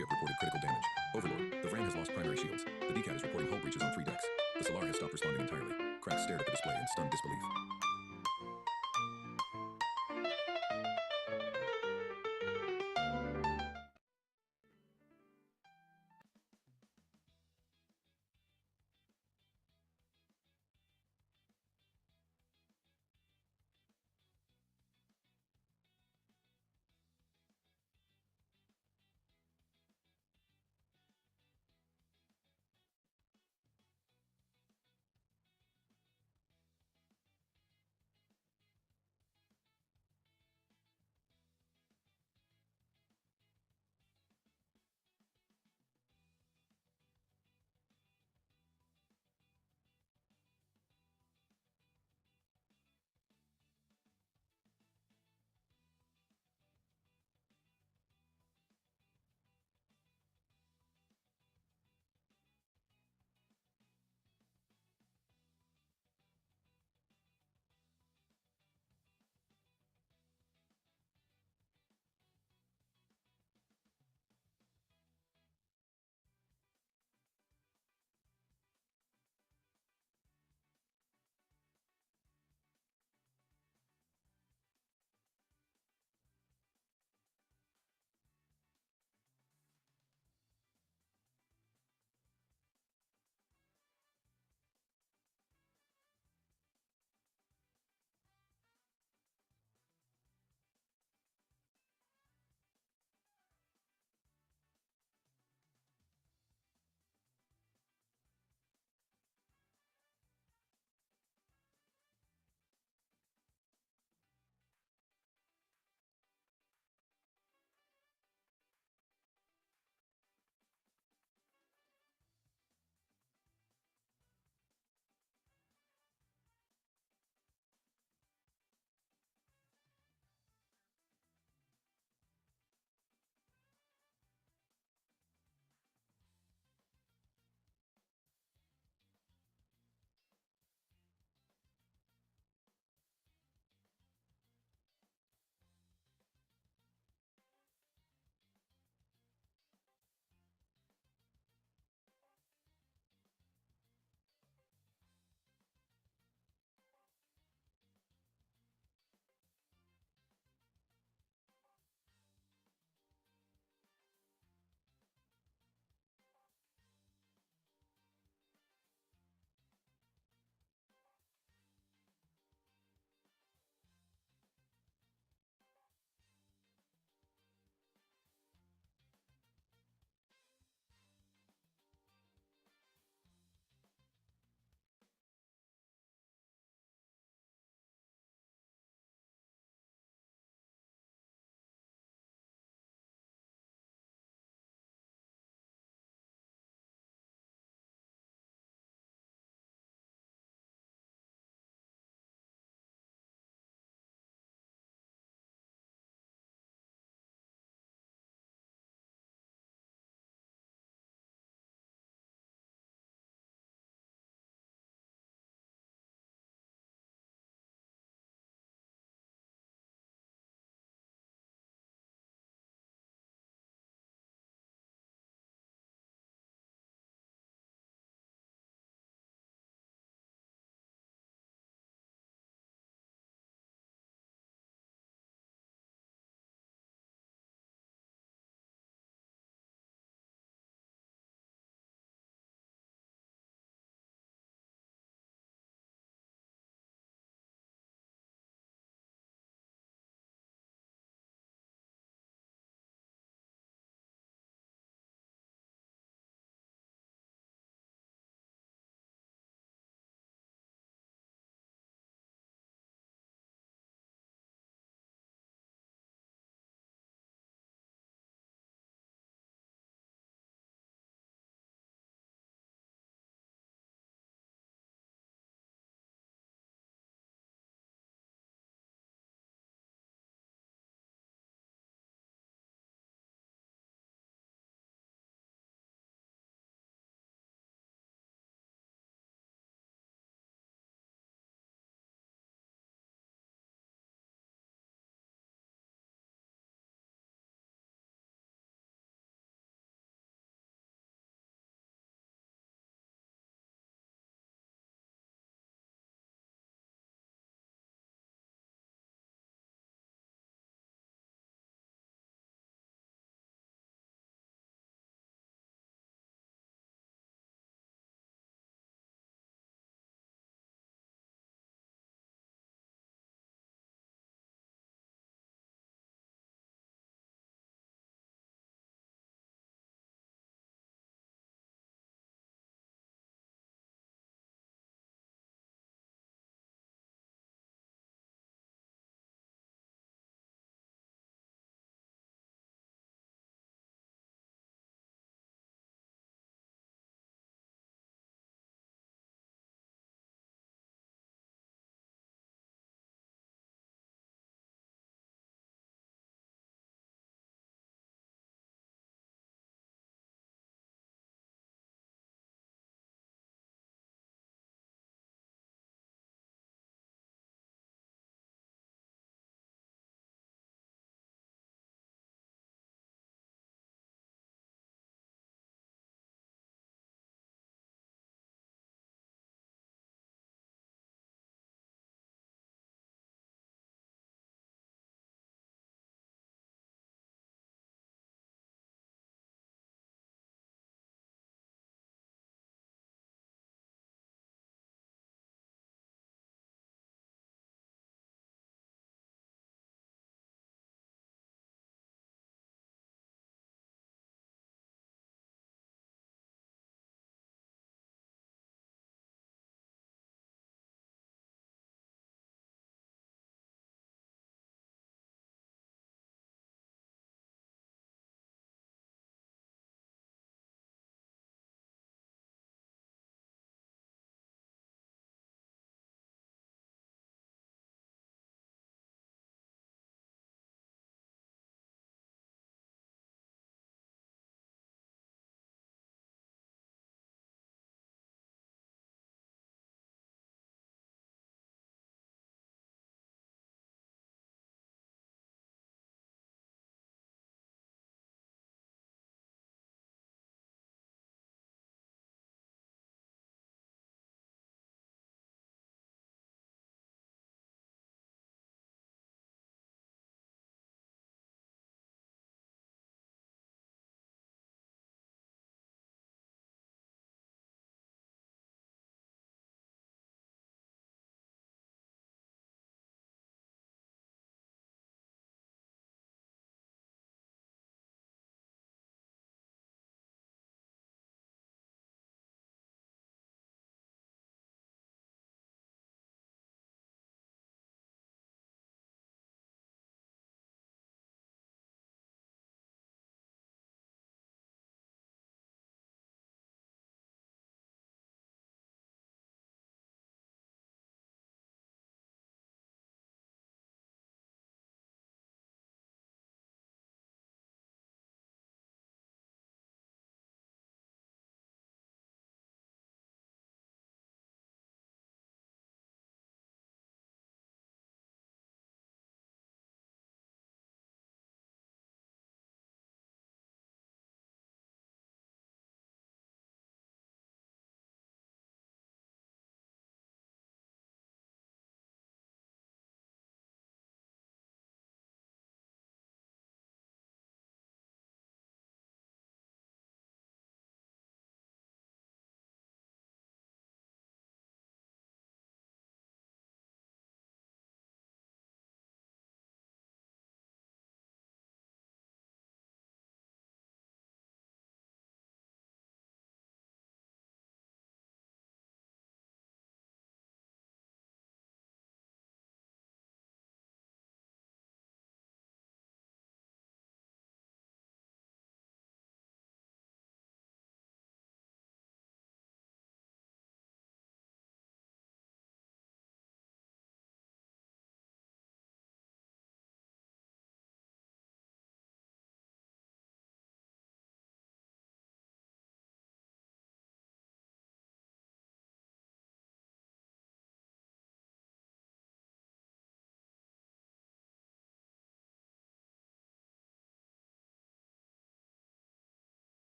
ship reported critical damage. Overlord, the Vran has lost primary shields. The DCAT is reporting hull breaches on 3 decks. The Solar has stopped responding entirely. Krax stared at the display in stunned disbelief.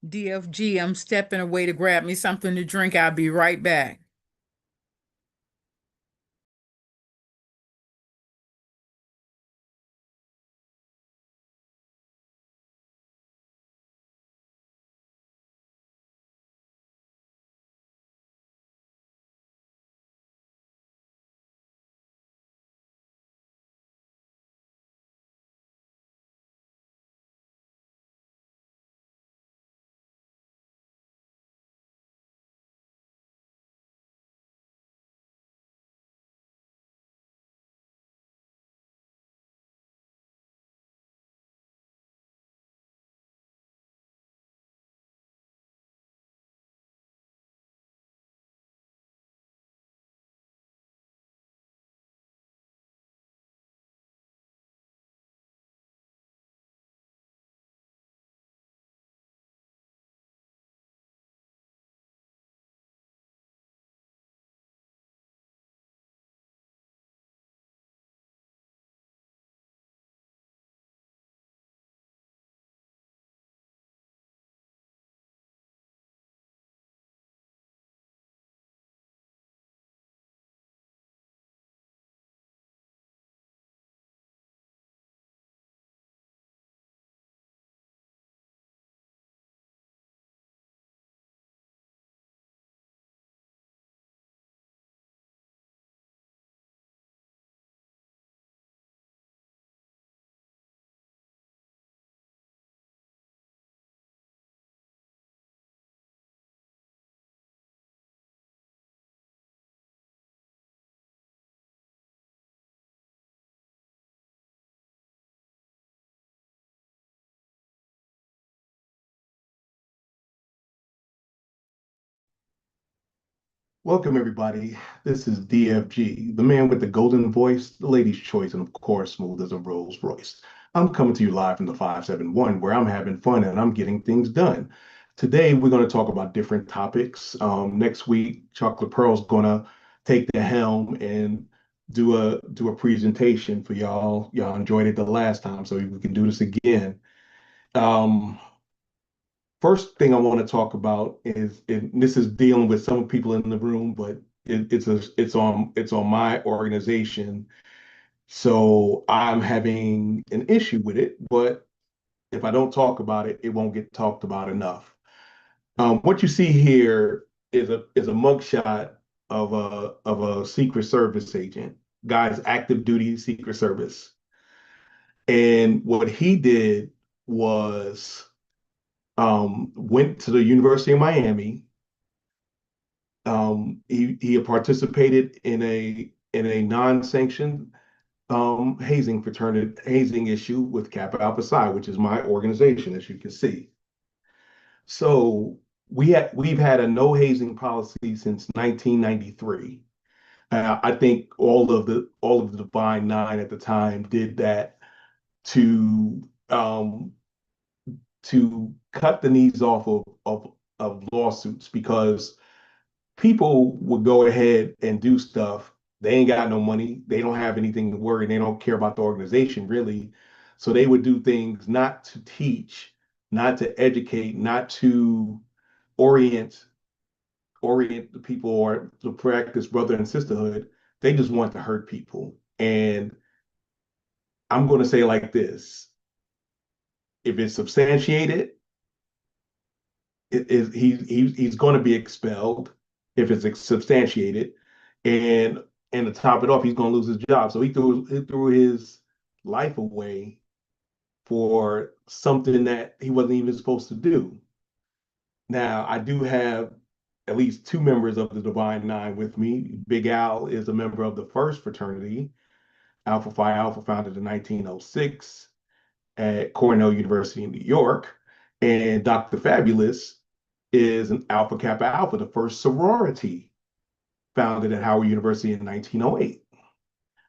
DFG, I'm stepping away to grab me something to drink. I'll be right back. Welcome, everybody. This is DFG, the man with the golden voice, the lady's choice, and of course, smooth as a Rolls Royce. I'm coming to you live from the 571, where I'm having fun and I'm getting things done. Today, we're going to talk about different topics. Next week, Chocolate Pearl's going to take the helm and do a presentation for y'all. Y'all enjoyed it the last time, so we can do this again. Um, First thing I want to talk about is, and this is dealing with some people in the room, but it's on my organization, so I'm having an issue with it. But if I don't talk about it, it won't get talked about enough. What you see here is a mugshot of a Secret Service agent, guy's active duty Secret Service, and what he did was went to the University of Miami. He had participated in a non-sanctioned hazing issue with Kappa Alpha Psi, which is my organization, as you can see. So we've had a no hazing policy since 1993. I think all of the Divine Nine at the time did that to to cut the knees off of lawsuits, because people would go ahead and do stuff. They ain't got no money. They don't have anything to worry. They don't care about the organization really. So they would do things not to teach, not to educate, not to orient orient the people or to practice brother and sisterhood. They just want to hurt people. And I'm going to say it like this: if it's substantiated, he's going to be expelled if it's substantiated, and to top it off, he's going to lose his job. So he threw his life away for something that he wasn't even supposed to do. Now, I do have at least two members of the Divine Nine with me. Big Al is a member of the first fraternity, Alpha Phi Alpha, founded in 1906 at Cornell University in New York. And Dr. Fabulous is an Alpha Kappa Alpha, the first sorority founded at Howard University in 1908.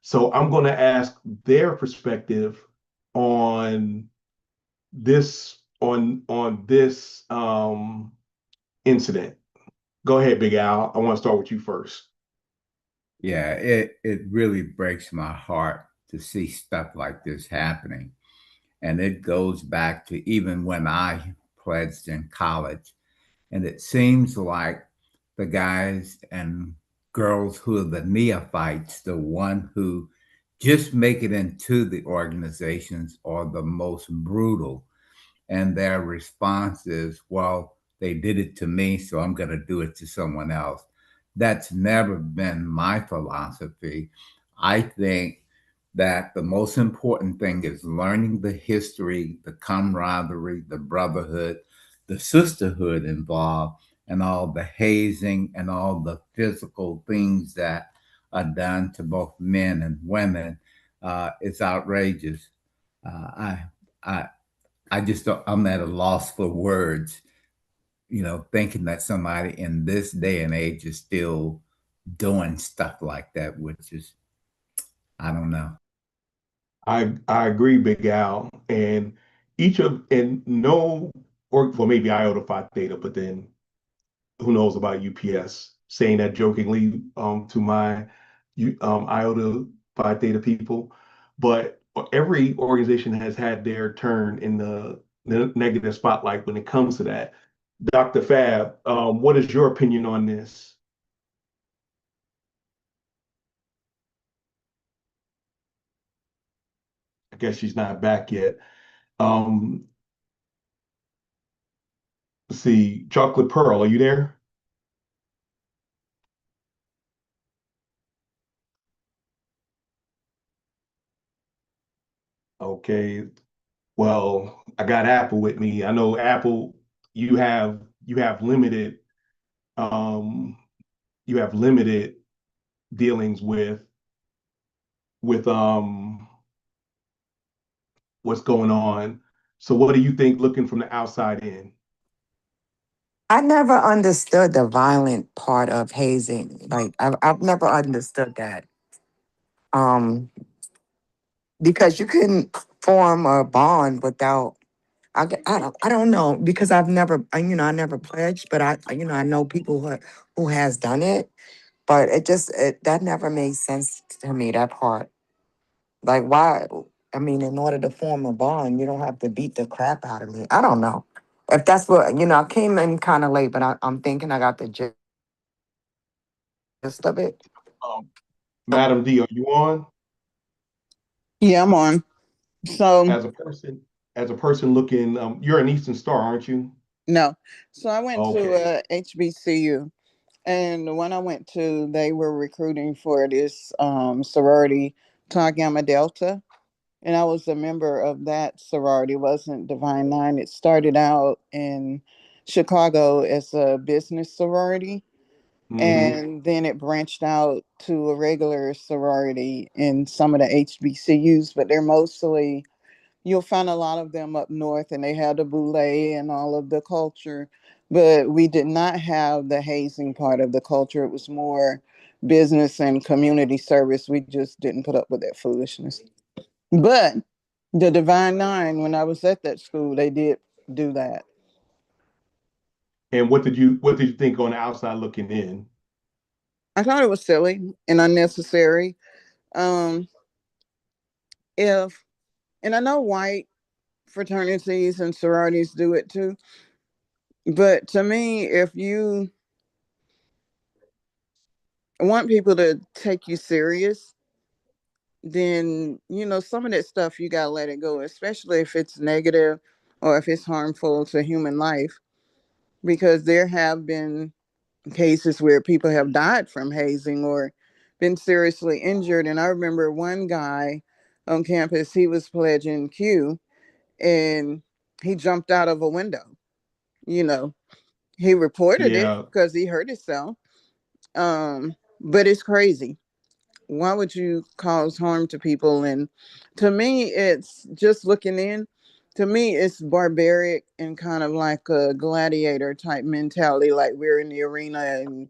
So I'm going to ask their perspective on this incident. Go ahead, Big Al. I want to start with you first. Yeah, it really breaks my heart to see stuff like this happening. And it goes back to even when I pledged in college. And it seems like the guys and girls who are the neophytes, the one who just make it into the organizations, are the most brutal. And their response is, well, they did it to me, so I'm going to do it to someone else. That's never been my philosophy. I think that the most important thing is learning the history, the camaraderie, the brotherhood, the sisterhood involved, and all the hazing and all the physical things that are done to both men and women. It's outrageous. I, I, I just don't, I'm at a loss for words, thinking that somebody in this day and age is still doing stuff like that, which is, I don't know. I agree, Big Al. And and no, or well, maybe iota Phi Theta, but then who knows about UPS? Saying that jokingly to my iota Phi Theta people, but every organization has had their turn in the negative spotlight when it comes to that. Dr. Fab, what is your opinion on this? I guess she's not back yet. Um, let's see, Chocolate Pearl, are you there? Okay. Well, I got Apple with me. I know Apple, you have limited um you have limited dealings with what's going on. So what do you think looking from the outside in? I never understood the violent part of hazing. Like I've never understood that. Um, because you couldn't form a bond without. I don't know because I've never I never pledged, but I know people who has done it, but that never made sense to me, that part. Like why? I mean, in order to form a bond, you don't have to beat the crap out of me. I don't know if that's what I came in kind of late, but I'm thinking I got the gist of it. Um, Madam D, are you on? Yeah, I'm on. So, As a person, as a person looking, you're an Eastern Star, aren't you? no. So I went to Okay. HBCU, and when I went to, they were recruiting for this sorority, Tau Gamma Delta, and I was a member of that sorority. It wasn't Divine Nine. It started out in Chicago as a business sorority, Hmm. and then it branched out to a regular sorority in some of the HBCUs, but they're mostly, you'll find a lot of them up north, and they had the boule and all of the culture, but we did not have the hazing part of the culture. It was more business and community service. We just didn't put up with that foolishness. But the Divine Nine, when I was at that school, they did do that. And what did you think on the outside looking in? I thought it was silly and unnecessary. um if And I know white fraternities and sororities do it too, but to me, if you want people to take you serious, then some of that stuff you gotta let it go, especially if it's negative or if it's harmful to human life. Because there have been cases where people have died from hazing or been seriously injured. And I remember one guy on campus, he was pledging Q, and he jumped out of a window. You know, he reported it Yeah, because he hurt himself. But it's crazy. Why would you cause harm to people? And to me, it's just looking in. To me, it's barbaric and kind of like a gladiator type mentality, like we're in the arena and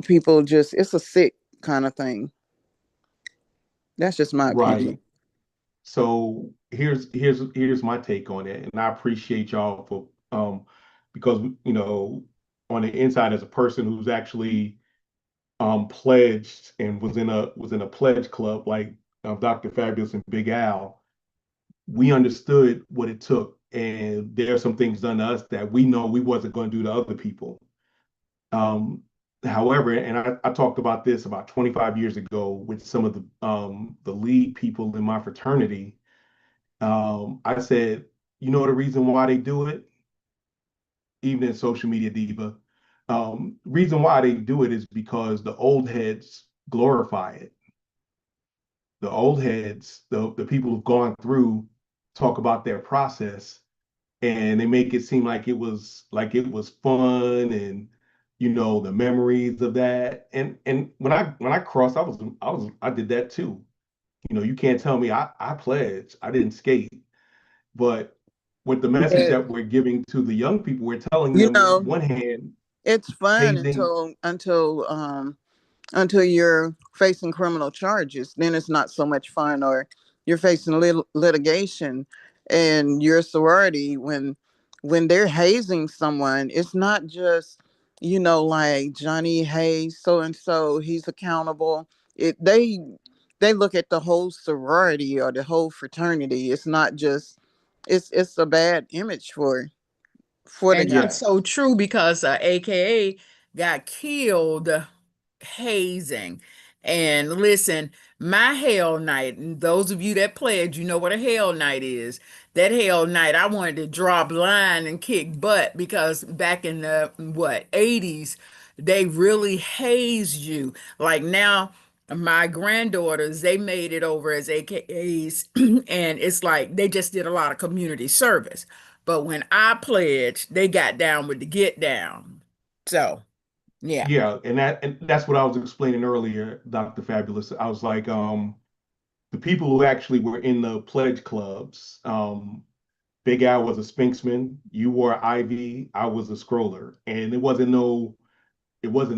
people just, it's a sick kind of thing. That's just my right. opinion. So here's my take on it, and I appreciate y'all for because on the inside as a person who's actually pledged and was in a pledge club like Dr. Fabulous and Big Al, we understood what it took and there are some things done to us that we know we wasn't going to do to other people. However, and I talked about this about 25 years ago with some of the lead people in my fraternity. I said, you know the reason why they do it, even in social media diva, reason why they do it is because the old heads glorify it. The old heads, the people who've gone through, talk about their process, and they make it seem like it was fun, and the memories of that. And when I crossed, I did that too. You can't tell me I pledged. I didn't skate. But with the message But that we're giving to the young people, we're telling you them, know, one hand, it's fun hazing. until you're facing criminal charges. Then it's not so much fun, or you're facing litigation. And your sorority, when they're hazing someone, it's not just like Johnny Hayes, so and so, he's accountable. They look at the whole sorority or the whole fraternity. It's not just it's a bad image for the And guy. that's Yeah, so true because AKA got killed hazing. And listen, my hell night, and those of you that pledge, you know what a hell night is. That hell night, I wanted to drop line and kick butt because back in the what 80s, they really hazed you. Like now, my granddaughters, they made it over as AKAs, and it's like they just did a lot of community service. But when I pledged, they got down with the get down. So, yeah. yeah, and that's what I was explaining earlier, Dr. Fabulous. I was like, the people who actually were in the pledge clubs, Big Al was a Spinksman, you were Ivy, I was a scroller, and it wasn't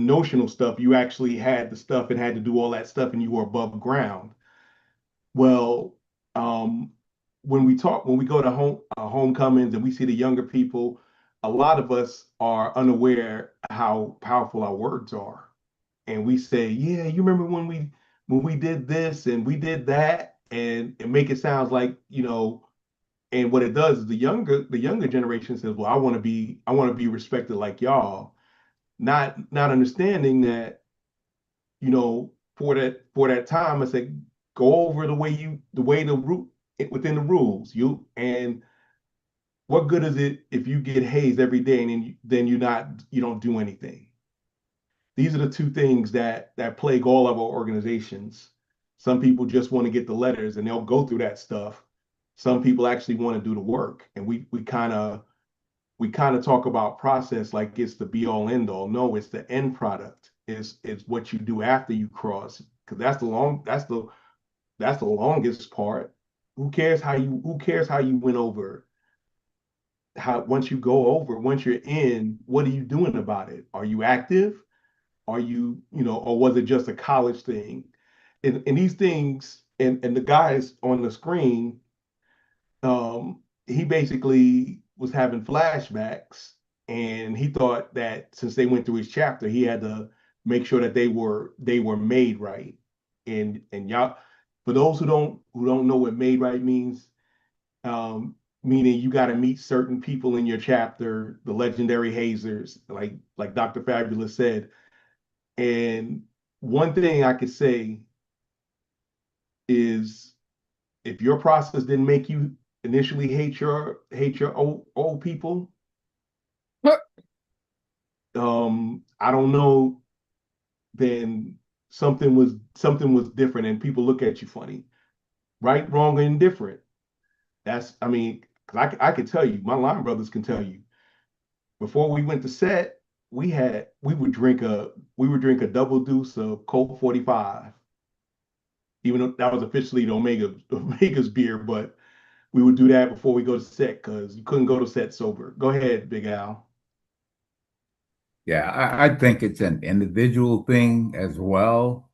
notional stuff. You actually had the stuff and had to do all that stuff, and you were above ground. Well, um, when we go to homecomings and we see the younger people, a lot of us are unaware how powerful our words are, and we say, "Yeah, you remember when we did this and we did that," and make it sound like. And what it does is the younger generation says, "Well, I want to be respected like y'all," not understanding that for that time, I said, go over the root within the rules. And what good is it if you get hazed every day and then you don't do anything? These are the two things that plague all of our organizations. Some people just want to get the letters and they'll go through that stuff. Some people actually want to do the work, and we kind of talk about process like it's the be all end all. No, it's the end product. Is what you do after you cross, because that's the longest part. Who cares how you went over? How once you're in, what are you doing about it? Are you active? Are or was it just a college thing? And these things, and the guys on the screen, he basically was having flashbacks, and he thought that since they went through his chapter, he had to make sure that they were made right. And y'all, for those who don't know what made right means, meaning you got to meet certain people in your chapter, the legendary hazers, like Dr. Fabulous said. And one thing I could say is, if your process didn't make you initially hate your old people, I don't know, then something was different, and people look at you funny, right, wrong, or indifferent. I mean, 'cause I could tell you, my line brothers can tell you, before we went to set, we would drink a double deuce of Colt 45, even though that was officially the Omega's beer, but we would do that before we go to set because you couldn't go to set sober. Go ahead, Big Al. Yeah, I think it's an individual thing as well.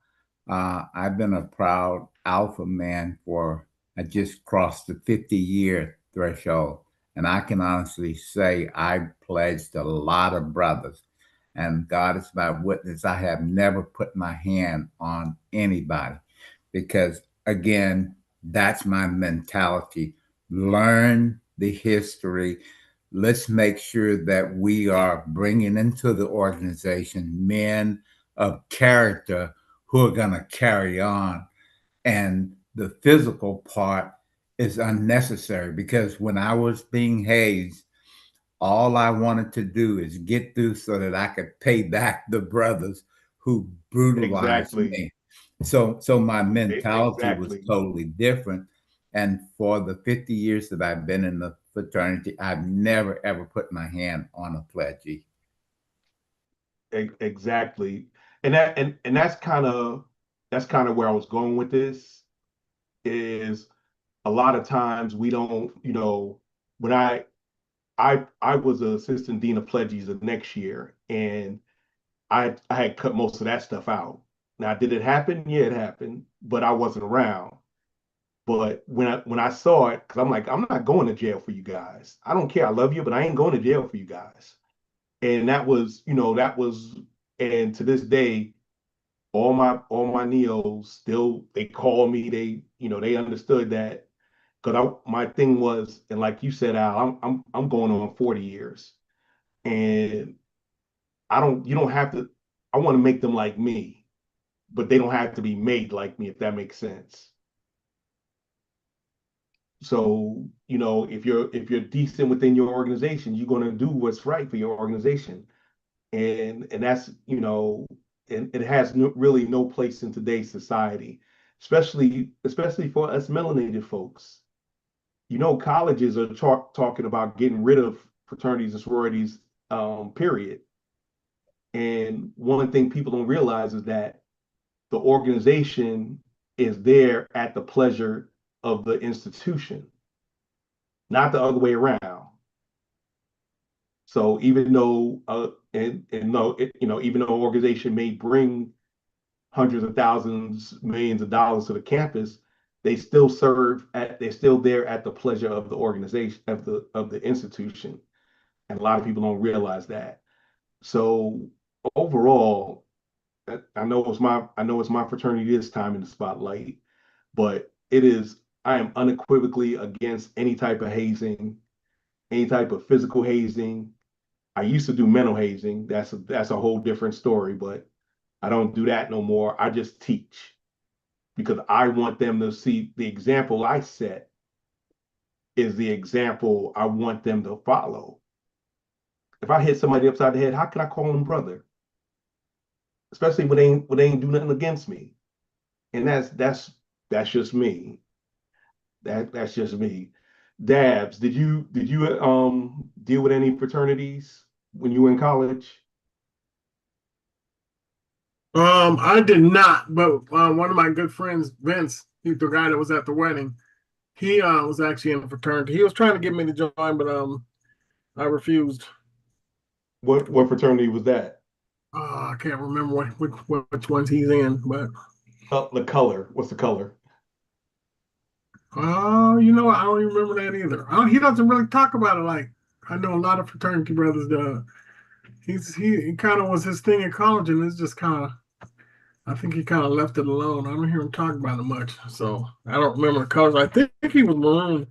I've been a proud alpha man I just crossed the 50-year threshold. And I can honestly say I pledged a lot of brothers. And God is my witness, I have never put my hand on anybody because, again, that's my mentality. Learn the history. Let's make sure that we are bringing into the organization men of character who are going to carry on. And the physical part is unnecessary because when I was being hazed, all I wanted to do is get through so that I could pay back the brothers who brutalized Exactly. me. So my mentality was Exactly. totally different. And for the 50 years that I've been in the fraternity, I've never ever put my hand on a pledgee. Exactly. And that's kind of where I was going with this is a lot of times we don't, when I was an assistant dean of pledges the next year, and I had cut most of that stuff out. Now, did it happen? Yeah, it happened, but I wasn't around. But when I saw it, because I'm like, I'm not going to jail for you guys. I don't care. I love you, but I ain't going to jail for you guys. And and to this day, all my neos still they call me. They understood that because my thing was, and like you said, Al, I'm going on 40 years, and you don't have to. I want to make them like me, but they don't have to be made like me, if that makes sense. So, if you're decent within your organization, you're going to do what's right for your organization, and that's and it has really no place in today's society, especially for us melanated folks. Colleges are talking about getting rid of fraternities and sororities, period. And one thing people don't realize is that the organization is there at the pleasure of the institution, not the other way around. So even though and no, even though an organization may bring hundreds of thousands, millions of dollars to the campus, they're still there at the pleasure of the organization of the institution. And a lot of people don't realize that. So overall, I know it's my fraternity this time in the spotlight, but I am unequivocally against any type of hazing, any type of physical hazing. I used to do mental hazing. That's a whole different story, but I don't do that no more. I just teach because I want them to see the example I set is the example I want them to follow. If I hit somebody upside the head, how can I call them brother? Especially when they ain't do nothing against me. And that's just me. That's just me. Dabs, did you deal with any fraternities when you were in college? I did not, but one of my good friends, Vince, the guy that was at the wedding, he was actually in a fraternity. He was trying to get me to join, but I refused. What fraternity was that? I can't remember which ones he's in, but The color. What's the color? I don't even remember that either. He doesn't really talk about it like I know a lot of fraternity brothers do. He kind of was his thing in college, and it's just kind of I think he kind of left it alone. I don't hear him talk about it much, so I don't remember the colors. I think he was maroon.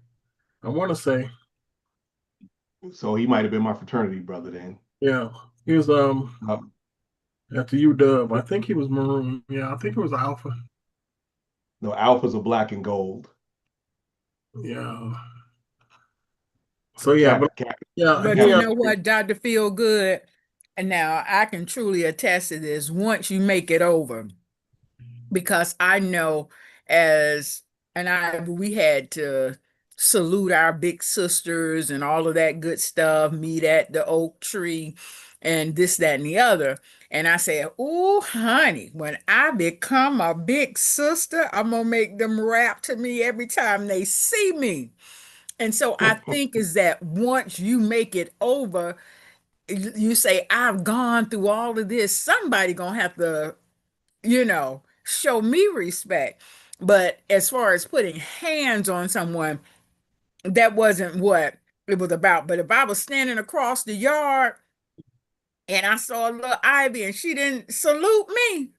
I want to say, So he might have been my fraternity brother then. yeah, he was Uh, at the UW. I think he was maroon. Yeah, I think it was alpha. no, alphas are black and gold. Yeah. So yeah, Cap, but cap, yeah, But cap. you know what, Dr. Feelgood? And now I can truly attest to this once you make it over, because I know we had to salute our big sisters and all of that good stuff, meet at the oak tree and this, that, and the other. And I said, "Oh, honey, when I become a big sister, I'm gonna make them rap to me every time they see me." And so I think is that once you make it over, you say, "I've gone through all of this." Somebody gonna have to, show me respect. But as far as putting hands on someone, that wasn't what it was about. But if I was standing across the yard and I saw a little Ivy and she didn't salute me,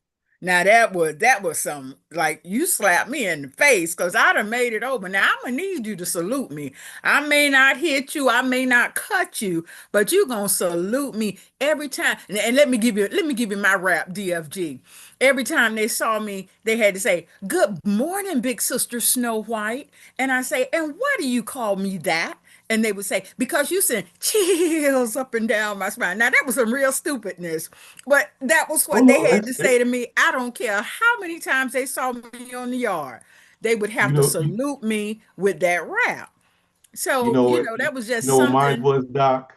Now that was some, like, you slapped me in the face because I'd have made it over. Now I'm gonna need you to salute me. I may not hit you, I may not cut you, but you gonna salute me every time. And let me give you my rap, DFG. Every time they saw me, they had to say, "Good morning, big sister Snow White." And I say, "And why do you call me that?" And they would say, "Because you sent chills up and down my spine." Now, that was some real stupidness, but that was Oh what they no, had to say to me. I don't care how many times they saw me on the yard, they would you have to know, salute me with that rap. you So, know what, that was just what mine something. was, Doc?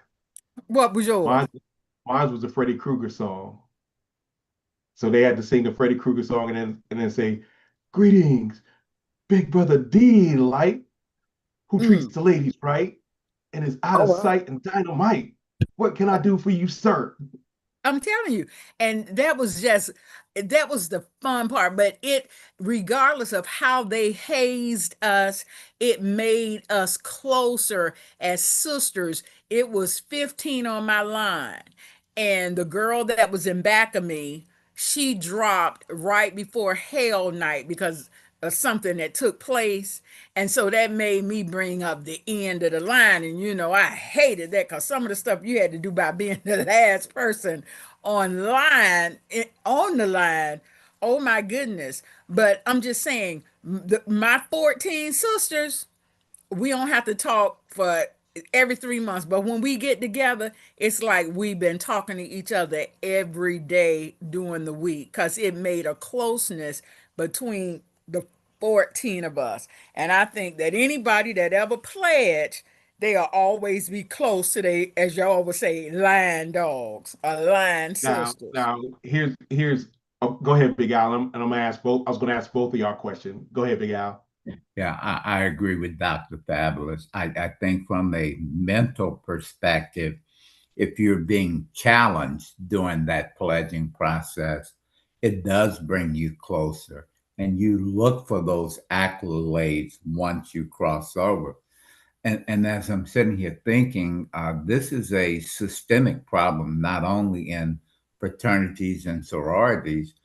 What was yours? Mine, mine was the Freddy Krueger song. So they had to sing the Freddy Krueger song and then say, "Greetings, Big Brother D Light, who treats Mm. the ladies right and is out Oh, of well. sight and dynamite. What can I do for you, sir?" I'm telling you. And that was the fun part. But regardless of how they hazed us, it made us closer as sisters. It was 15 on my line. And the girl that was in back of me, she dropped right before Hell Night because of something that took place. And so that made me bring up the end of the line. And I hated that because some of the stuff you had to do by being the last person on the line. Oh my goodness. But I'm just saying, my 14 sisters, we don't have to talk for every 3 months, but when we get together, it's like we've been talking to each other every day during the week because it made a closeness between the 14 of us. And I think that anybody that ever pledged, they'll always be close to as y'all would say, line dogs or line Now, sisters. now here's go ahead, Big Al, and I'm gonna ask both. I was gonna ask both of y'all a question. Go ahead, Big Al. Yeah, I agree with Dr. Fabulous. I think from a mental perspective, if you're being challenged during that pledging process, it does bring you closer. And you look for those accolades once you cross over. And as I'm sitting here thinking, this is a systemic problem, not only in fraternities and sororities,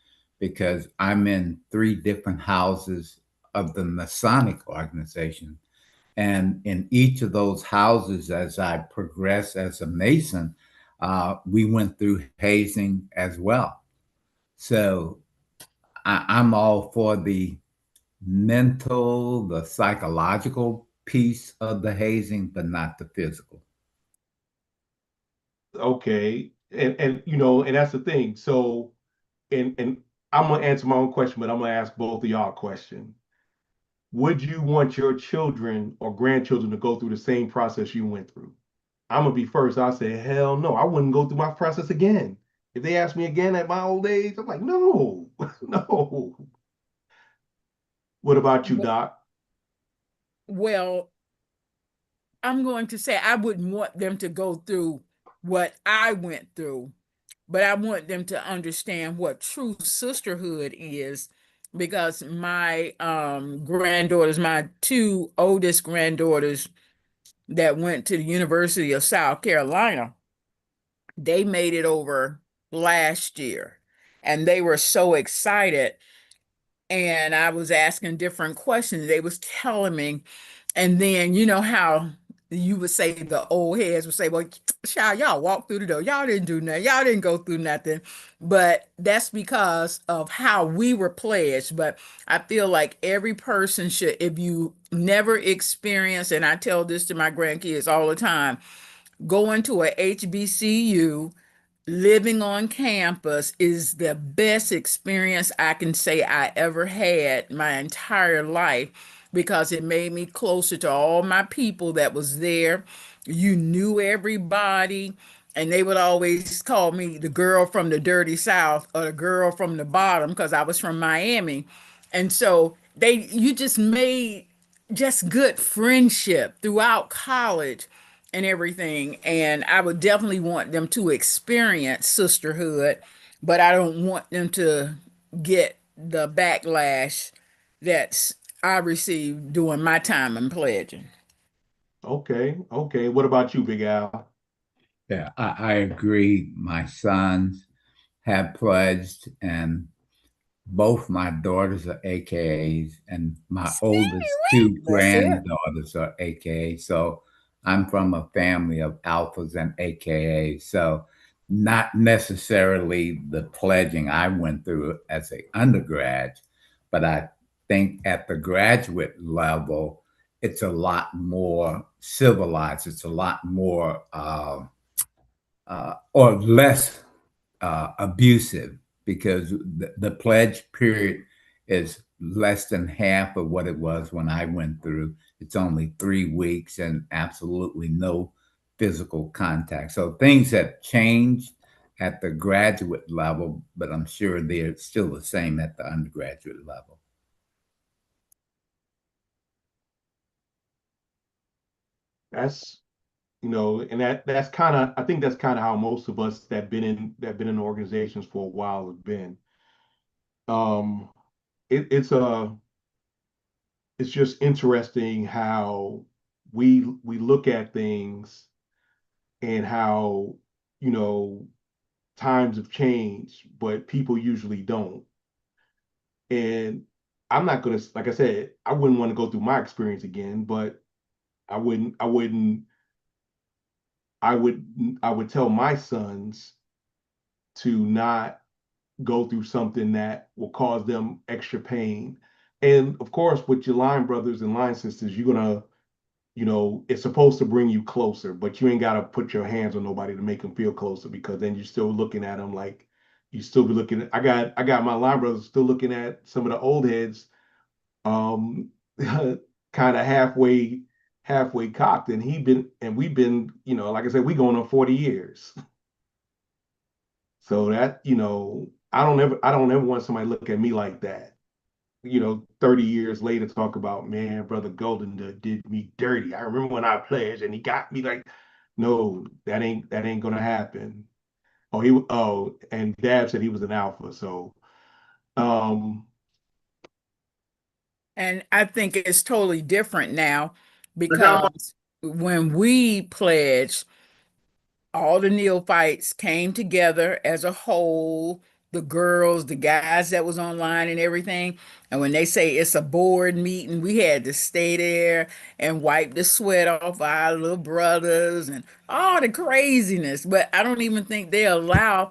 because I'm in three different houses of the Masonic organization. And in each of those houses, as I progressed as a Mason, we went through hazing as well. So I'm all for the mental, the psychological piece of the hazing, but not the physical. Okay, and and that's the thing. So, and I'm gonna answer my own question, but I'm gonna ask both of y'all a question. Would you want your children or grandchildren to go through the same process you went through? I'm gonna be first. I say, hell no, I wouldn't go through my process again. If they ask me again at my old age, I'm like, no, no. What about you, Doc? Well, I'm going to say I wouldn't want them to go through what I went through, but I want them to understand what true sisterhood is because my granddaughters, my two oldest granddaughters that went to the University of South Carolina, they made it over last year and they were so excited, and I was asking different questions. They was telling me, and then you know how you would say the old heads would say, "Well, child, y'all walked through the door. Y'all didn't do nothing. Y'all didn't go through nothing." But that's because of how we were pledged. But I feel like every person should, if you never experience, and I tell this to my grandkids all the time, going to a HBCU, living on campus is the best experience I can say I ever had my entire life because it made me closer to all my people that was there. You knew everybody, and they would always call me the girl from the dirty South or the girl from the bottom because I was from Miami. And so you just made just good friendship throughout college and everything. And I would definitely want them to experience sisterhood, but I don't want them to get the backlash that I received during my time in pledging. Okay, okay. What about you, Big Al? Yeah, I agree. My sons have pledged, and Both my daughters are AKAs, and my oldest two That's it. granddaughters are AKAs. So I'm from a family of alphas and AKAs. So not necessarily the pledging I went through as an undergrad, but I think at the graduate level, it's a lot more civilized. It's a lot more or less abusive, because the pledge period is less than half of what it was when I went through. It's only 3 weeks and absolutely no physical contact. So things have changed at the graduate level, but I'm sure they're still the same at the undergraduate level. That's, and that's kind of, I think that's kind of how most of us that been in organizations for a while have been. Um, it's just interesting how we look at things and how, you know, times have changed, but people usually don't. And I'm not gonna, like I said, I wouldn't want to go through my experience again, but I wouldn't, I wouldn't, I would tell my sons to not go through something that will cause them extra pain. And of course, with your line brothers and line sisters, you're gonna, it's supposed to bring you closer, but you ain't gotta put your hands on nobody to make them feel closer, because then you're still looking at them like you still be looking at. I got my line brothers still looking at some of the old heads, um, kind of halfway cocked, and we've been, like I said, we going on 40 years. So that, I don't ever want somebody to look at me like that. 30 years later, talk about, man, Brother Golden did me dirty. I remember when I pledged and he got me like, no, that ain't gonna happen. And Dad said he was an alpha. So, um, And I think it's totally different now I got my because when we pledged, all the neophytes came together as a whole, the girls, the guys that was online and everything. And when they say it's a board meeting, we had to stay there and wipe the sweat off our little brothers and all the craziness. But I don't even think they allow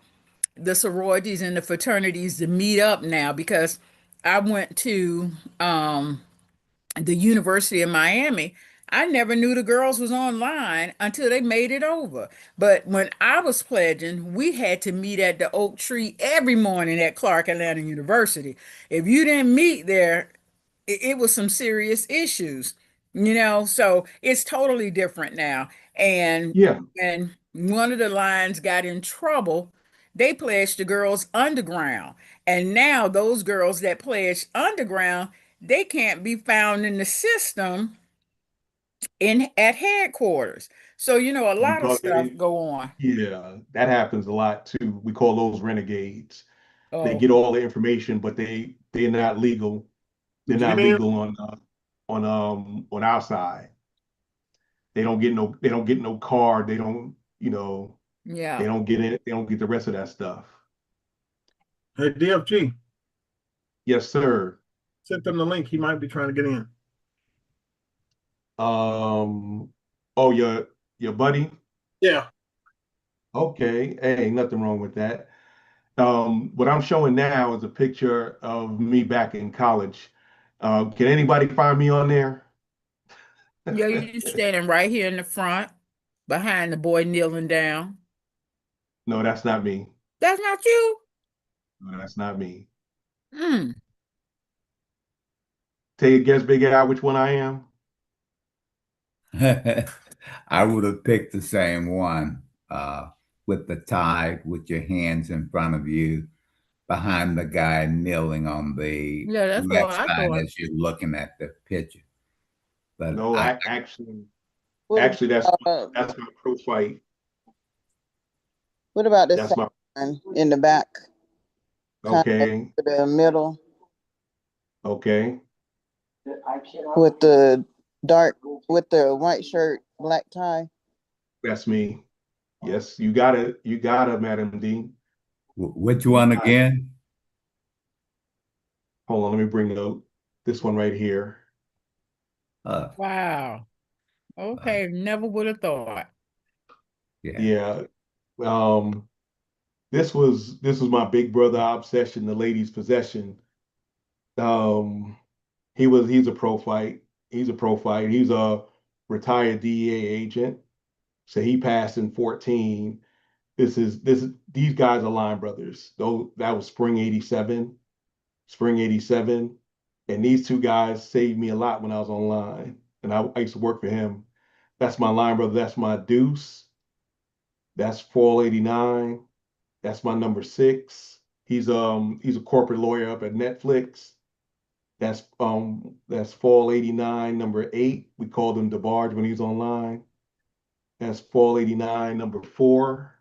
the sororities and the fraternities to meet up now, because I went to the University of Miami. I never knew the girls was online until they made it over. But when I was pledging, we had to meet at the oak tree every morning at Clark Atlanta University. If you didn't meet there, it was some serious issues, so it's totally different now. And yeah, when one of the lines got in trouble, they pledged the girls underground. And now those girls that pledged underground, they can't be found in the system in at headquarters. So, a lot of because stuff go on. yeah, that happens a lot too. We call those renegades. They Oh, get all the information, but they're not legal. They're not Jan. legal on our side. They don't get no card. They yeah. don't get it. They don't get the rest of that stuff. Hey, DFG, Yes, sir. sent them the link. He might be trying to get in. Um, oh, your buddy. Yeah. Okay, hey, nothing wrong with that. What I'm showing now is a picture of me back in college. Can anybody find me on there? Yeah, you standing right here in the front behind the boy kneeling down. No, that's not me. That's not you. No, that's not me. Hmm. Take a guess, Big Al, which one I am. I would have picked the same one, with the tie, with your hands in front of you, behind the guy kneeling on the Yeah, that's what left I side thought. as you're looking at the picture. But No, I, What actually, that's uh, that's my pro fight. what about the That's second my one in the back, kind of okay, to the middle okay. with the dark with the white shirt, black tie? That's me. Yes, you got it. You got it, Madam D. which You one got it. again? Hold on, let me bring this one right here. Wow. Okay, never would have thought. Yeah. Yeah. Um, this was my big brother obsession, the lady's possession. Um, he's a pro fight. He's a pro fight. He's a retired DEA agent. So he passed in 14. These guys are line brothers. Though that was spring 87. And these two guys saved me a lot when I was online. And I used to work for him. That's my line brother. That's my deuce. That's 489. That's my number 6. He's a corporate lawyer up at Netflix. That's Fall 89, number 8. We called him DeBarge when he's online. That's Fall 89, number 4.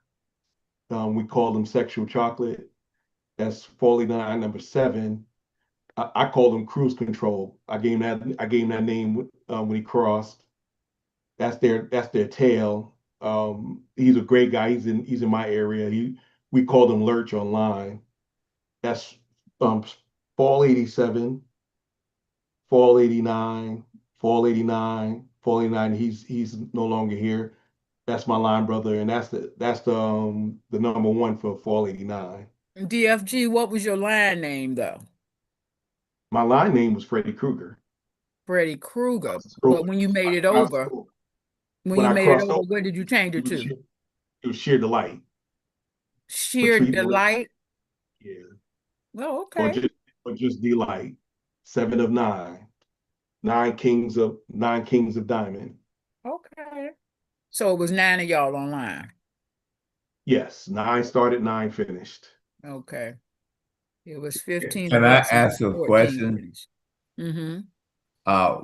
We called him Sexual Chocolate. That's Fall 89, number 7. I called him Cruise Control. I gave him that name when he crossed. That's their tail. He's a great guy. He's in my area. We called him Lurch online. That's um, Fall 87, Fall 89, Fall 89, Fall 89. He's no longer here. That's my line brother, and that's the number 1 for Fall 89. DFG, what was your line name though? My line name was Freddy Krueger. Freddy Krueger. So But when you made it I was over, when when you I made it crossed over, over, what did you change it it was to? sheer, it was sheer delight for Sheer treating women. delight. Yeah, Oh, or okay. just delight. 7 of 9, nine kings of diamond. Okay. So it was 9 of y'all online. Yes, 9 started, 9 finished. Okay. It was 15 Can of I us and ask a 14 question? finished. Mm-hmm.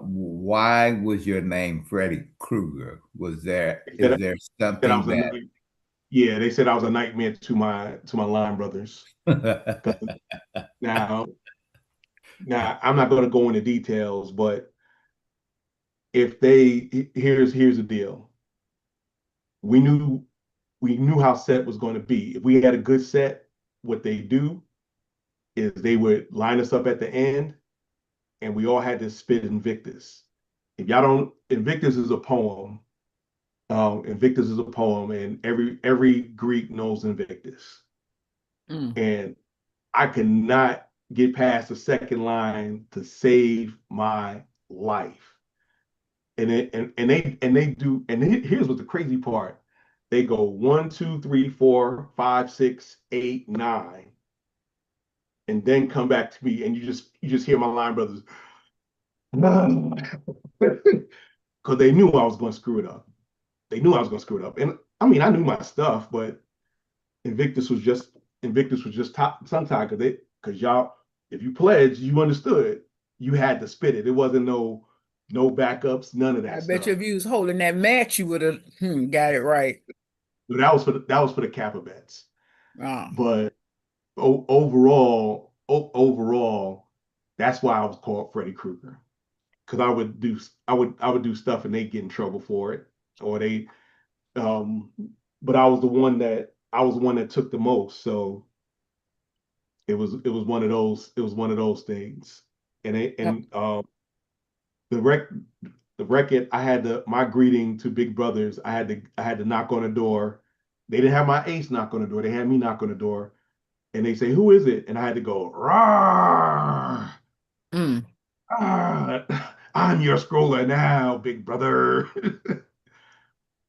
Why was your name Freddy Krueger? They Is said, there that I something was a yeah. They said I was a nightmare to my line brothers. that 'Cause Now, now I'm not going to go into details, but here's the deal. We knew we knew how set was going to be. If we had a good set, what they do is they would line us up at the end, and we all had to spit Invictus. If y'all don't, Invictus is a poem. Invictus is a poem, and every Greek knows Invictus. Mm. And I could not get past the second line to save my life. Here's what the crazy part. They go 1, 2, 3, 4, 5, 6, 8, 9, and then come back to me, and you just hear my line brothers because they knew I was going to screw it up. They knew I was going to screw it up, and I mean I knew my stuff, but Invictus was just top sometime because y'all, if you pledged, you understood you had to spit it. It wasn't no backups, none of I that bet you stuff. if you was holding that match, you would have got it right. So that was for the Kappa bets. Oh. But overall, that's why I was called Freddy Krueger, because I would do stuff and they get in trouble for it, or they um. But I was the one that took the most, so it was one of those things, and it, Oh, and the rec the record I had to my greeting to big brothers. I had to knock on the door. They didn't have my ace knock on the door. They had me knock on the door, and they say, "Who is it?" And I had to go, "Rah, mm. I'm your scroller now, big brother."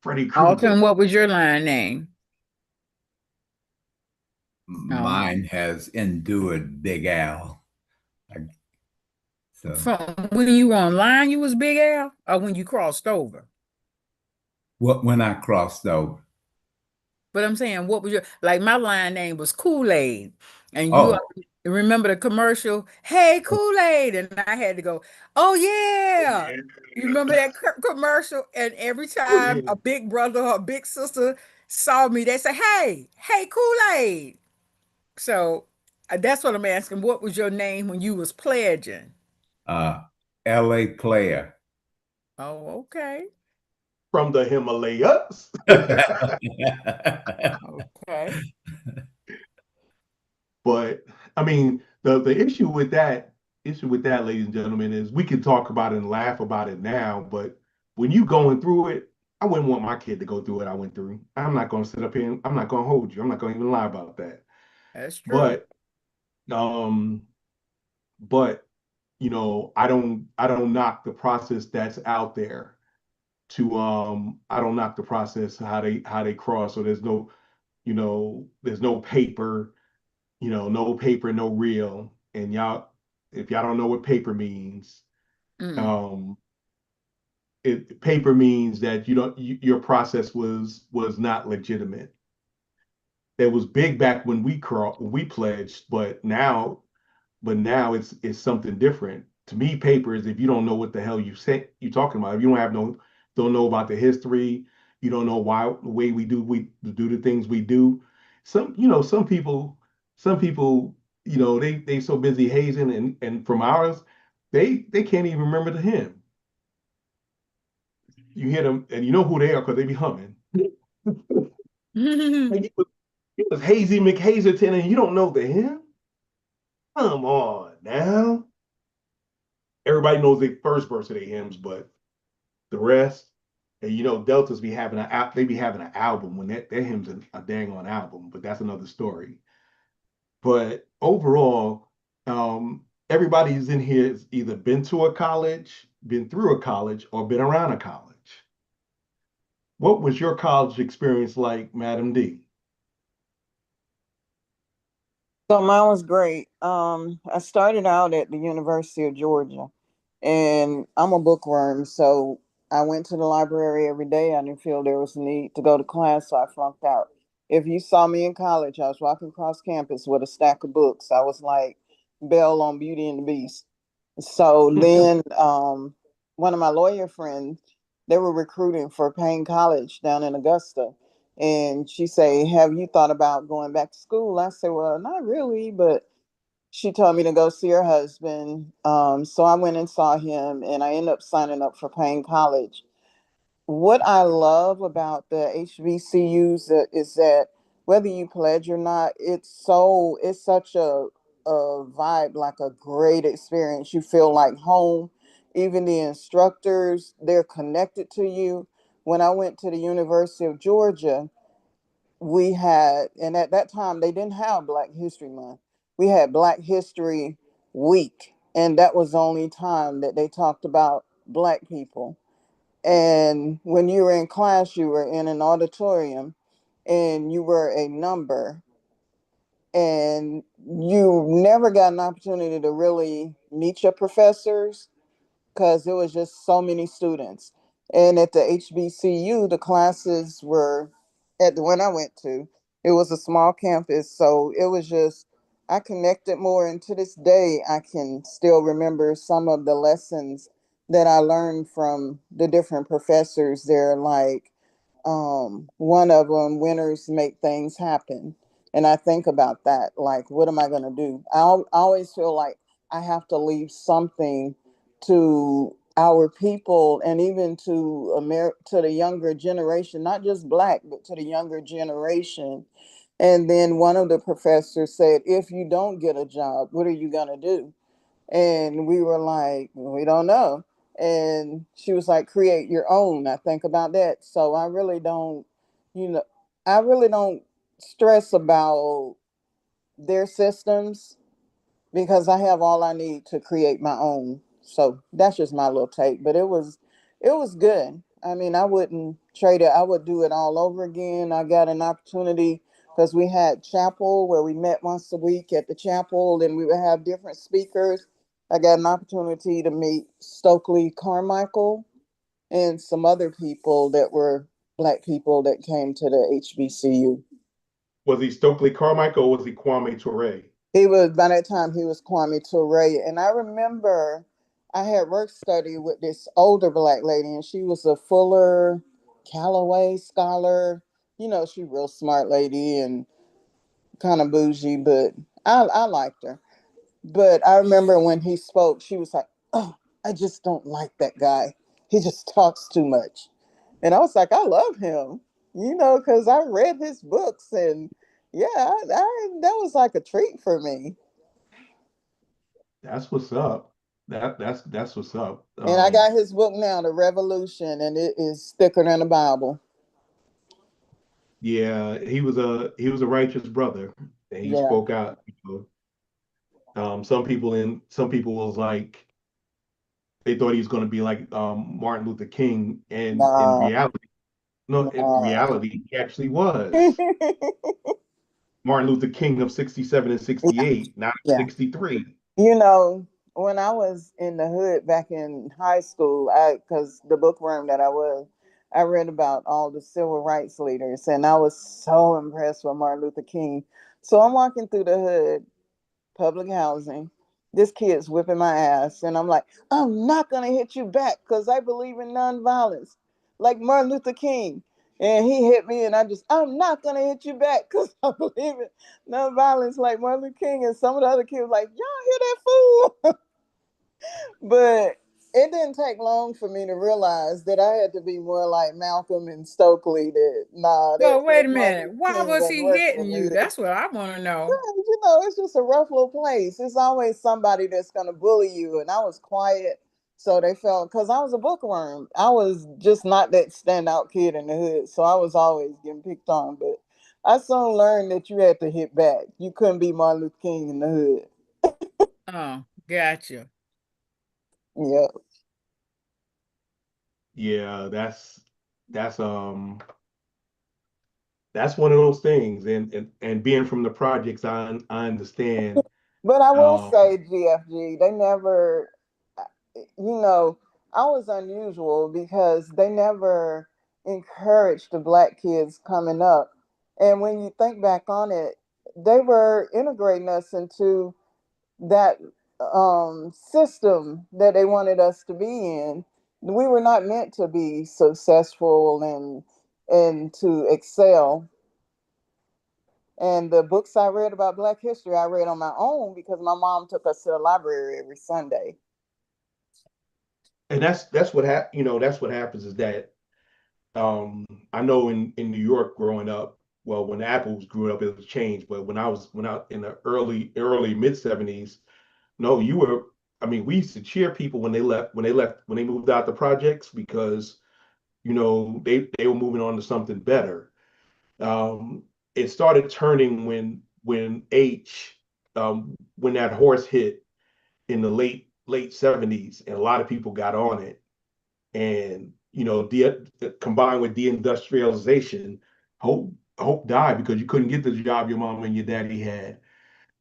Freddy Alton, Krueger. what was your line name? Um, mine has endured Big Al. So from when you were online, you was Big Al, or when you crossed over? when I crossed over. But I'm saying, what was your like? My line name was Kool-Aid, and you Oh, remember the commercial? Hey, Kool-Aid, and I had to go. Oh Oh yeah, yeah. you remember that commercial? And every Oh time yeah. a big brother or a big sister saw me, they say, "Hey, Kool-Aid." So that's what I'm asking. What was your name when you was pledging? uh, LA player. Oh, okay, From the Himalayas. okay. But I mean, the issue with that issue with that, ladies and gentlemen, is we can talk about it and laugh about it now, but when you going through it, I wouldn't want my kid to go through what I went through. I'm not going to sit up here and I'm not going to hold you. I'm not going to even lie about that. That's true. But um, but I don't knock the process that's out there to I don't knock the process how they cross. So there's no paper, no paper, no real. And y'all, if y'all don't know what paper means, Mm. um, paper means that your process was not legitimate. It was big back when we pledged, but now it's something different. To me, paper is if you don't know what the hell you talking about. If you don't know about the history, you don't know why the way we do the things we do. Some people, they so busy hazing and from ours, they can't even remember the hymn. You hear them and you know who they are because they be humming. Like it was Hazy McHazerton and you don't know the hymn? Come on now. Everybody knows the first verse of their hymns, but the rest, and Deltas they be having an album when their hymns a dang on album, but that's another story. But overall, everybody who's in here has either been to a college, been through a college, or been around a college. What was your college experience like, Madam D? So mine was great. I started out at the University of Georgia, and I'm a bookworm, so I went to the library every day. I didn't feel there was a need to go to class, so I flunked out. If you saw me in college, I was walking across campus with a stack of books. I was like Belle on Beauty and the Beast. So then, one of my lawyer friends, they were recruiting for Payne College down in Augusta. And she said, have you thought about going back to school? I said, well, not really, but she told me to go see her husband. So I went and saw him and I ended up signing up for Payne College. What I love about the HBCUs is that whether you pledge or not, it's such a vibe, like a great experience. You feel like home. Even the instructors, they're connected to you. When I went to the University of Georgia, we had, and at that time they didn't have Black History Month. We had Black History Week, and that was the only time that they talked about Black people. And when you were in class, you were in an auditorium and you were a number, and you never got an opportunity to really meet your professors because there was just so many students. And at the HBCU, the classes were at the one I went to, it was a small campus. So it was just, I connected more. And to this day, I can still remember some of the lessons that I learned from the different professors there. Like one of them, winners make things happen. And I think about that, like, what am I going to do? I always feel like I have to leave something to our people and even to to the younger generation, not just Black, but to the younger generation. And then one of the professors said, if you don't get a job, what are you going to do? And we were like, we don't know. And she was like, create your own. I think about that. So I really don't, you know, I really don't stress about their systems because I have all I need to create my own. So that's just my little take. But it was good. I mean, I wouldn't trade it. I would do it all over again. I got an opportunity because we had chapel where we met once a week at the chapel and we would have different speakers. I got an opportunity to meet Stokely Carmichael and some other people that were Black people that came to the HBCU. Was he Stokely Carmichael or was he Kwame Ture? He was, by that time he was Kwame Ture. And I remember I had work study with this older Black lady, and she was a Fuller Callaway scholar. She real smart lady and kind of bougie, but I liked her. But I remember when he spoke, she was like, "Oh, I just don't like that guy. He just talks too much." And I was like, "I love him, because I read his books, and yeah, that was like a treat for me." That's what's up. That's what's up. And I got his book now, The Revolution, and it is thicker than the Bible. Yeah, he was a righteous brother, and he Yeah. spoke out. Some people was like they thought he was going to be like Martin Luther King, and in Nah, reality, no, in nah. reality, he actually was Martin Luther King of 67 and 68, not Yeah. 63. You know, when I was in the hood back in high school, because the bookworm that I was, I read about all the civil rights leaders, and I was so impressed with Martin Luther King. So I'm walking through the hood, public housing. This kid's whipping my ass, and I'm like, I'm not gonna hit you back because I believe in nonviolence, like Martin Luther King. And he hit me, and I'm not gonna hit you back because I believe in nonviolence, like Martin Luther King. And some of the other kids were like, y'all hear that fool? But it didn't take long for me to realize that I had to be more like Malcolm and Stokely. That nah, Well, wait that a Martin minute. Luther Why King was doesn't he work for hitting me. you? That's what I want to know. It's just a rough little place. It's always somebody that's going to bully you. And I was quiet. So they felt, because I was a bookworm, I was just not that standout kid in the hood. So I was always getting picked on. But I soon learned that you had to hit back. You couldn't be Martin Luther King in the hood. Oh, gotcha. Yeah. Yeah, that's um that's one of those things, and being from the projects, I understand. But I will Um, say, GFG, they never, you know, I was unusual because they never encouraged the black kids coming up. And when you think back on it, they were integrating us into that system that they wanted us to be in. We were not meant to be successful and to excel. And the books I read about Black history, I read on my own because my mom took us to the library every Sunday. and that's what happens is that I know in New York growing up, well, when Apples grew up, it was changed. But when I in the early mid 70s, no, I mean, we used to cheer people when they moved out the projects because they were moving on to something better. Um, it started turning when that horse hit in the late 70s, and a lot of people got on it. And combined with deindustrialization, hope died because you couldn't get the job your mom and your daddy had.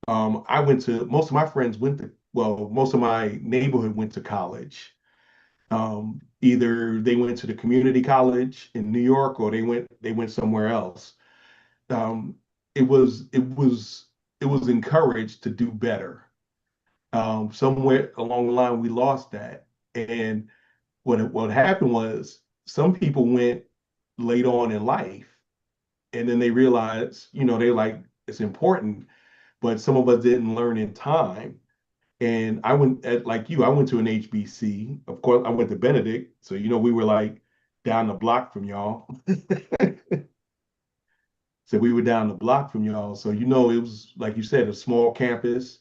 I went to most of my friends went to well, most of my neighborhood went to college. Either they went to the community college in New York or they went somewhere else. Um, it was encouraged to do better. Somewhere along the line, we lost that, and what happened was some people went late on in life, and then they realized, they like it's important, but some of us didn't learn in time. And I went like you, I went to an HBC. Of course, I went to Benedict, so we were like down the block from y'all. So we were down the block from y'all. So it was like you said, a small campus.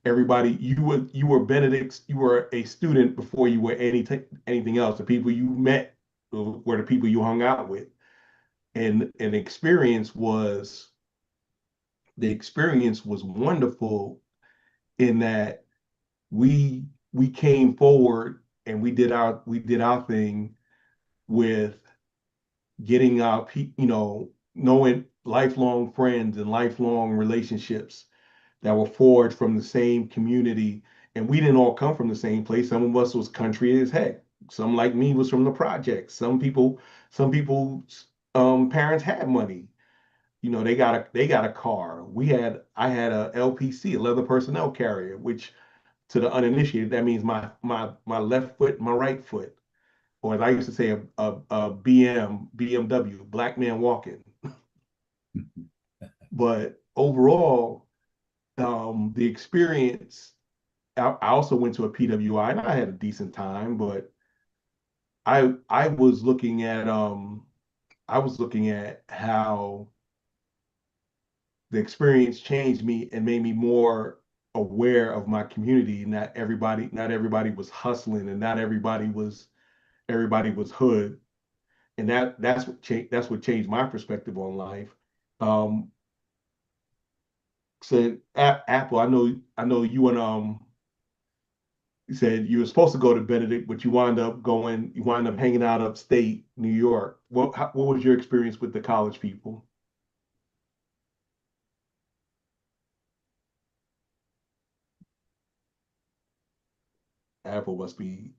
Everybody, you were Benedict's, you were a student before you were anything else. The people you met were the people you hung out with. And the experience was wonderful in that we came forward and we did our thing with getting knowing lifelong friends and lifelong relationships that were forged from the same community. And we didn't all come from the same place. Some of us was country as heck. Some like me was from the projects. Some people's parents had money. They got a car. I had a LPC, a leather personnel carrier, which to the uninitiated, that means my left foot, my right foot, or as I used to say, a BMW, black man walking. But overall, the experience. I also went to a PWI and I had a decent time, but I was looking at how the experience changed me and made me more aware of my community. Not everybody was hustling, and not everybody was hood. And that's what changed my perspective on life. Um, said Apple, I know you and you said you were supposed to go to Benedict, but you wound up hanging out upstate New York. What was your experience with the college people? Apple must be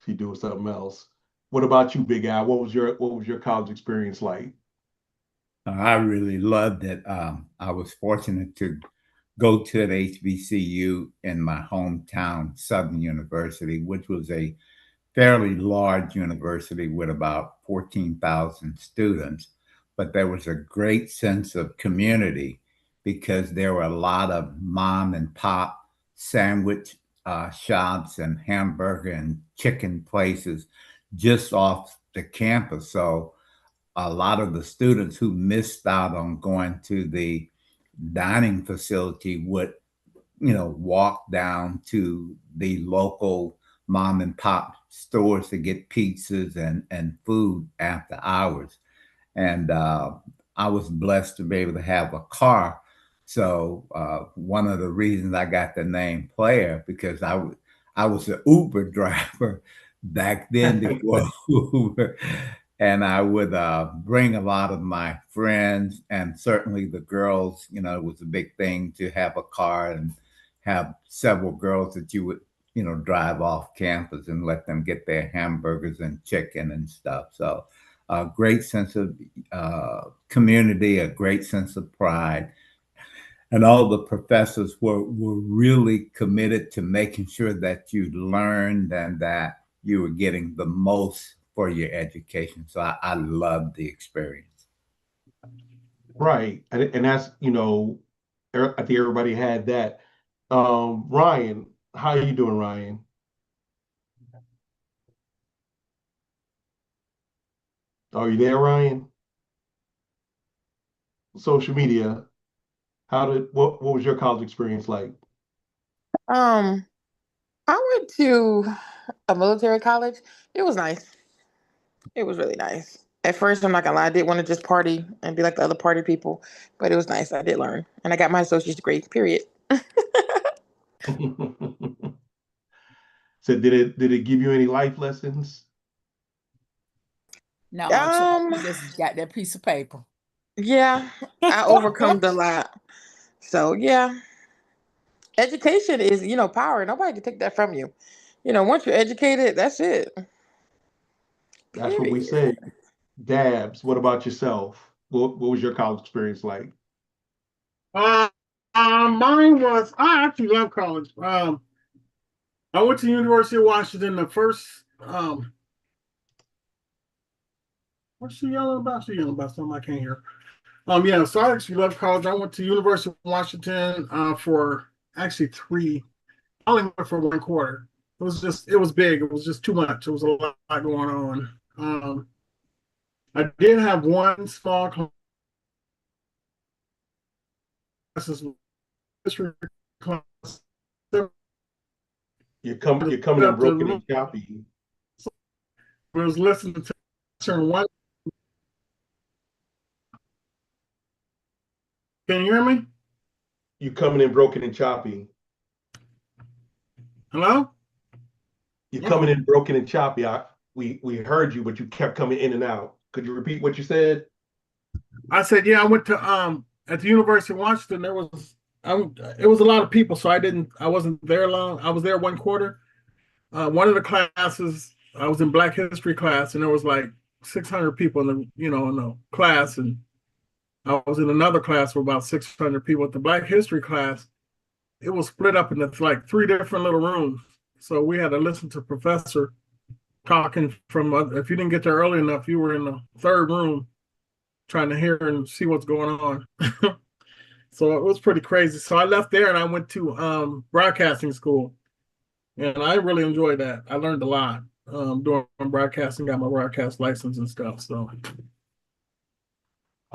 she doing something else. What about you, Big Al? What was your college experience like? I really loved it. I was fortunate to go to an HBCU in my hometown, Southern University, which was a fairly large university with about 14,000 students. But there was a great sense of community because there were a lot of mom and pop sandwich shops and hamburger and chicken places just off the campus. So a lot of the students who missed out on going to the dining facility would, walk down to the local mom and pop stores to get pizzas and food after hours. And I was blessed to be able to have a car. So one of the reasons I got the name Player because I was an Uber driver back then before Uber, and I would bring a lot of my friends and certainly the girls. It was a big thing to have a car and have several girls that you would drive off campus and let them get their hamburgers and chicken and stuff. So a great sense of community, a great sense of pride. And all the professors were really committed to making sure that you learned and that you were getting the most for your education. So I loved the experience. Right, and that's I think everybody had that. Ryan, how are you doing, Ryan? Are you there, Ryan? Social media. What was your college experience like? Um, I went to a military college. It was nice. It was really nice. At first, I'm not gonna lie, I did want to just party and be like the other party people, but it was nice. I did learn, and I got my associate's degree. Period. So did it give you any life lessons? No, child, Um, you just got that piece of paper. yeah, I overcome a lot. So yeah, education is power. Nobody can take that from you. Once you're educated, that's it. That's what we Period. say. Dabs, what about yourself? What was your college experience like? Uh, Mine was. I actually love college. I went to University of Washington. The first. What's she yelling about? She yelling about something I can't hear. Yeah. So I actually love college. I went to University of Washington for actually three. I only went for 1 quarter. It was big. It was just too much. It was a lot going on. I did have one small classes history class. You're coming in broken and choppy. I was listening to turn one. Can you hear me? You coming in broken and choppy. Hello? You're coming in broken and choppy. We heard you, but you kept coming in and out. Could you repeat what you said? I said, yeah, I went to at the University of Washington. It was a lot of people, so I wasn't there long. I was there 1 quarter. One of the classes, I was in Black History class, and there was like 600 people in the class, and I was in another class with about 600 people. At the Black History class, it was split up into like 3 different little rooms. So we had to listen to professor talking from. If you didn't get there early enough, you were in the third room trying to hear and see what's going on. So it was pretty crazy. So I left there and I went to broadcasting school, and I really enjoyed that. I learned a lot doing broadcasting. Got my broadcast license and stuff. So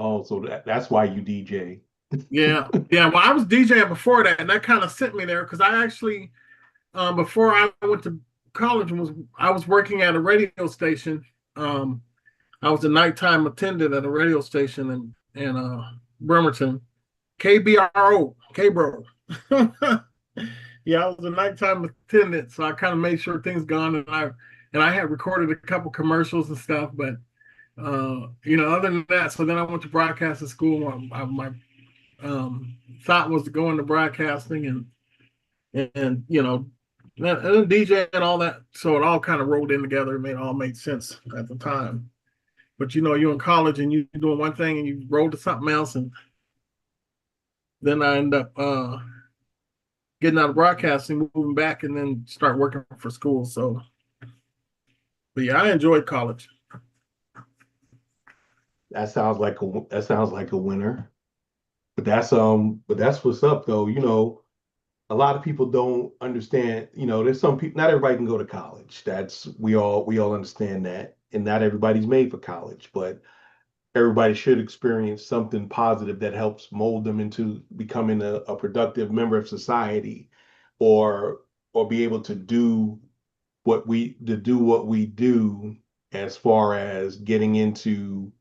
Oh, so that's why you DJ. Yeah. Well, I was DJing before that, and that kind of sent me there because I actually, before I went to college, I was working at a radio station. I was a nighttime attendant at a radio station in Bremerton, KBRO, KBRO. Yeah, I was a nighttime attendant, so I kind of made sure things gone, and I had recorded a couple commercials and stuff, but other than that, so then I went to broadcasting school. My thought was to go into broadcasting and and DJ and all that. So it all kind of rolled in together. It all made sense at the time. But you're in college and you're doing one thing and you roll to something else, and then I end up getting out of broadcasting, moving back, and then start working for school. So, but yeah, I enjoyed college. That sounds like a winner. But that's what's up though. A lot of people don't understand, there's some people, not everybody can go to college. We all understand that. And not everybody's made for college, but everybody should experience something positive that helps mold them into becoming a productive member of society, or be able to do what we do as far as getting into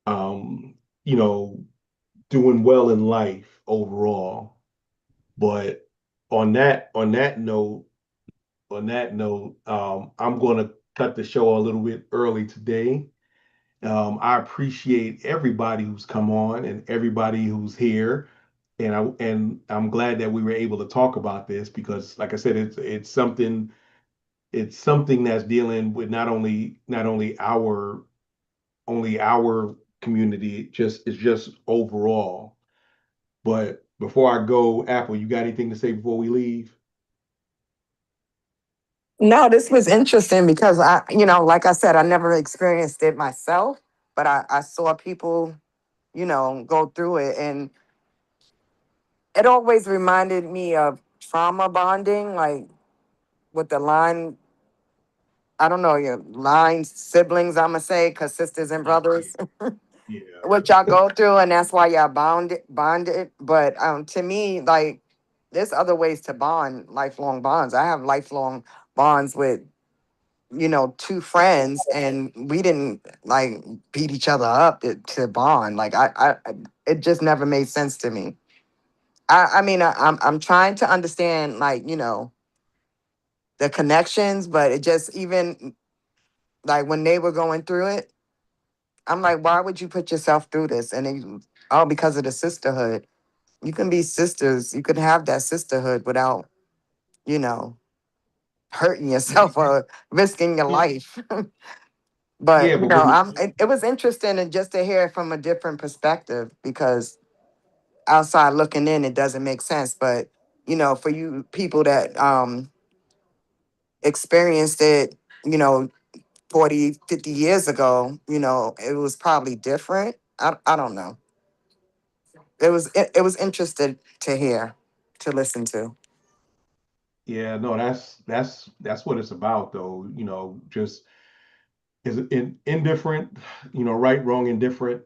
um, you know, doing well in life overall. But on that note, I'm going to cut the show a little bit early today. I appreciate everybody who's come on and everybody who's here, and I'm glad that we were able to talk about this because, like I said, it's something that's dealing with not only our community, it's just overall. But before I go, Apple, you got anything to say before we leave? No, this was interesting because like I said, I never experienced it myself, but I saw people, go through it. And it always reminded me of trauma bonding, like with the line, I don't know, your line siblings, I'm gonna say, because sisters and Oh, brothers, yeah. what y'all go through, and that's why y'all bonded. But to me, like, there's other ways to bond lifelong bonds. I have lifelong bonds with two friends, and we didn't like beat each other up to bond. Like it just never made sense to me. I mean, I'm trying to understand, like, the connections, but it just, even like when they were going through it, I'm like, why would you put yourself through this? And all because of the sisterhood. You can be sisters. You can have that sisterhood without, you know, hurting yourself or risking your Yeah, life. But yeah, but when it was interesting, and just to hear it from a different perspective, because outside looking in, it doesn't make sense. But for you people that experienced it, 40, 50 years ago, it was probably different. I don't know. It was interesting to hear, to listen to. yeah, no, that's what it's about though. Just is indifferent, right, wrong, indifferent.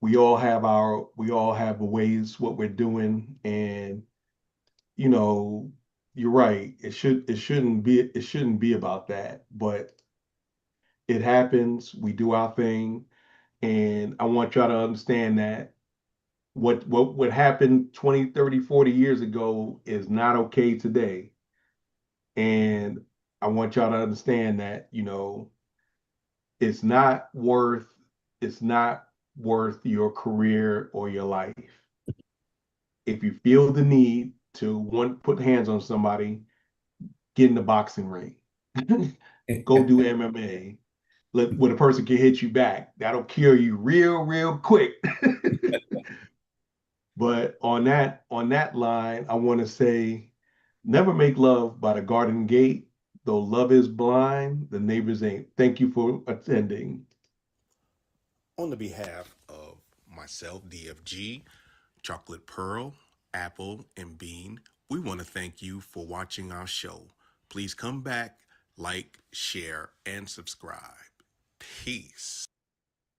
We all have the ways what we're doing, and you know, you're right. It shouldn't be about that, but it happens. We do our thing, and I want y'all to understand that what happened 20, 30, 40 years ago is not okay today. And I want y'all to understand that, it's not worth it's not worth your career or your life. If you feel the need to want put hands on somebody, get in the boxing ring. Go do MMA. Where the person can hit you back. That'll cure you real, real quick. But on that line, I want to say, never make love by the garden gate. Though love is blind, the neighbors ain't. Thank you for attending. On the behalf of myself, DFG, Chocolate Pearl, Apple, and Bean, we want to thank you for watching our show. Please come back, like, share, and subscribe. Peace.